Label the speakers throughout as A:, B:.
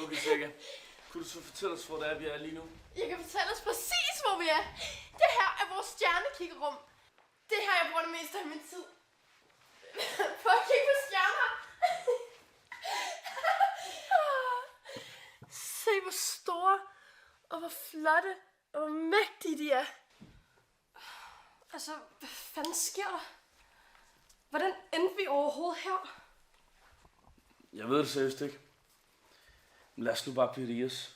A: Okay, Saga. Kunne du så fortælle os, hvor det er, vi er lige nu?
B: Jeg kan fortælle os præcis, hvor vi er. Det her er vores stjernekiggerum. Det er her, jeg bruger det meste af min tid. For at kigge på stjerner. Se, hvor store og hvor flotte og hvor mægtige de er. Altså, hvad fanden sker der? Hvordan endte vi overhovedet her?
A: Jeg ved det seriøst ikke. Men lad os nu bare blive det i os.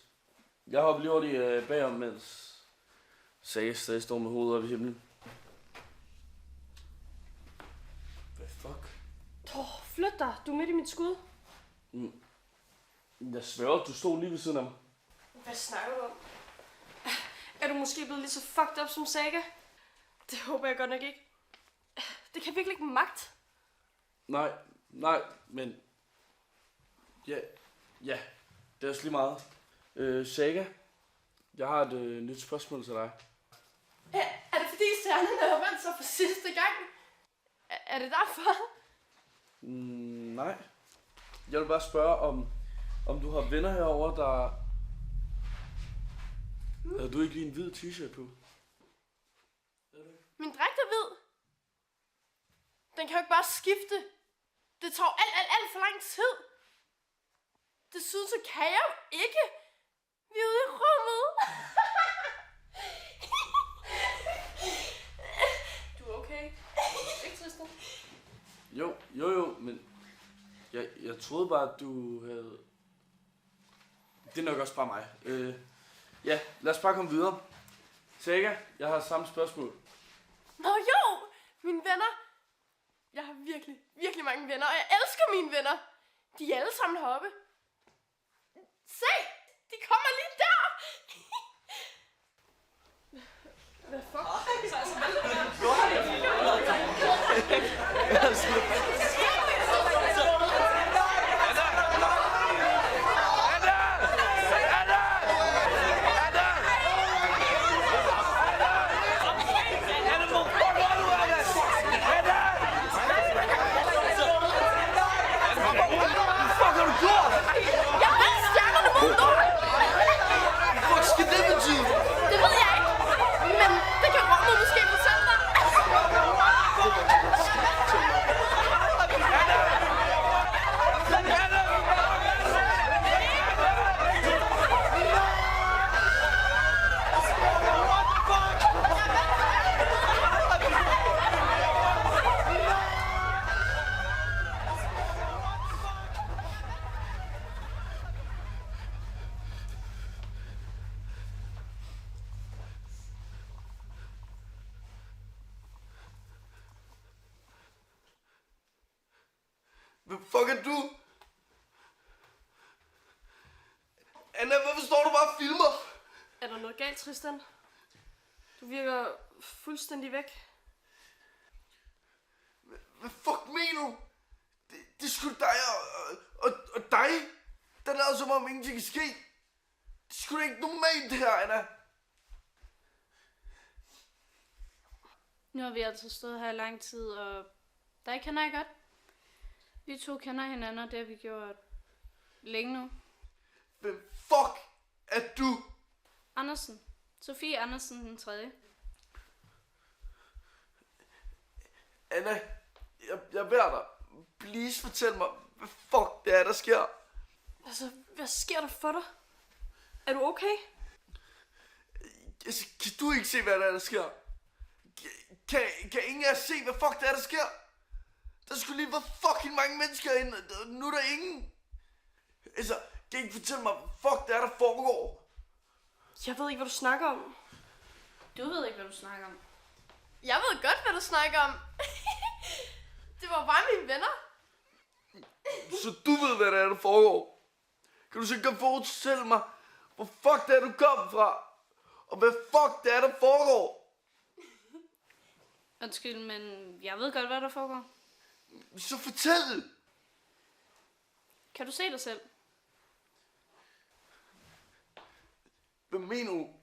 A: Jeg hopper lige hurtigt bagom, mens Saga stadig står med hovedet op i himlen. Hvad fuck?
B: Flyt dig. Du er midt i mit skud.
A: Jeg sværger, du stod lige ved siden af mig.
B: Hvad snakker du om? Er du måske blevet lige så fucked up som Saga? Det håber jeg godt nok ikke. Det kan virkelig ikke magt.
A: Nej, men... Ja, det er også lige meget. Saga, jeg har et nyt spørgsmål til dig.
B: Er det fordi stjernerne har vendt sig for sidste gang? Er det derfor?
A: Nej. Jeg vil bare spørge, om du har venner herovre, der... Havde du ikke lige en hvid t-shirt på?
B: Min dragt er hvid. Den kan jo ikke bare skifte. Det tager alt for lang tid. Desuden så kan jeg jo ikke. Vi er ude i rummet. Du er okay? Ikke, Tristan?
A: Jo, men... Jeg troede bare, at du havde... Det er nok også bare mig. Ja, lad os bare komme videre. Saga, jeg har samme spørgsmål.
B: Nå jo, mine venner. Jeg har virkelig mange venner, og jeg elsker mine venner. De er alle sammen heroppe. Se, de kommer lige der. Hvad fuck? Det ved jeg ikke, men det kan rummet måske fortælle dig.
A: Hvad fuck er du? Anna, hvorfor står du bare og filmer?
B: Er der noget galt, Tristan? Du virker fuldstændig væk.
A: Hvad fuck mener du? Det er sgu dig og dig, der lader som om ingenting er sket. Det er sgu da ikke normalt det her, Anna.
C: Nu har vi altså stået her i lang tid, og dig kender jeg godt. Vi to kender hinanden, og det har vi gjort længe nu.
A: Hvem fuck er du?
C: Andersen. Sofie Andersen, den tredje.
A: Anna, jeg beder dig. Please fortæl mig, hvad fuck det er, der sker.
B: Altså, hvad sker der for dig? Er du okay?
A: Altså, kan du ikke se, hvad der sker? Kan ingen af jer se, hvad fuck det er, der sker? Der skulle lige være fucking mange mennesker inde, og nu er der ingen. Altså, kan I ikke fortælle mig, hvad fuck det er, der foregår?
B: Jeg ved ikke, hvad du snakker om.
C: Du ved ikke, hvad du snakker om.
B: Jeg ved godt, hvad du snakker om. Det var bare mine venner.
A: Så du ved, hvad det er, der foregår? Kan du så godt fortælle mig, hvor fuck det er, du kom fra? Og hvad fuck det er, der foregår?
C: Undskyld, men jeg ved godt, hvad der foregår.
A: Så fortæl!
C: Kan du se dig selv?
A: Hvad mener du?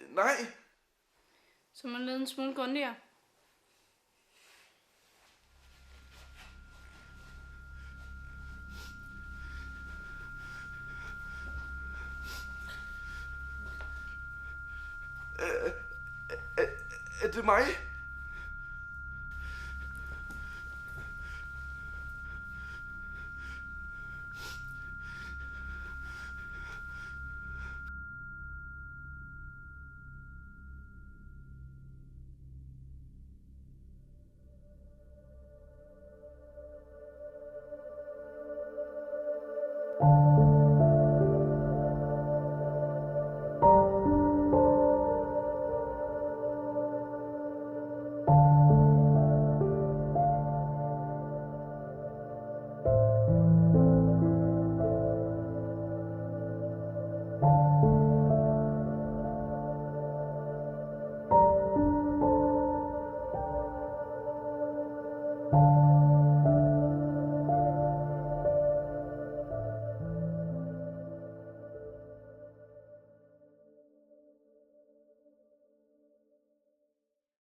A: Nej.
C: Så må lede en smule grundigere.
A: Er det mig?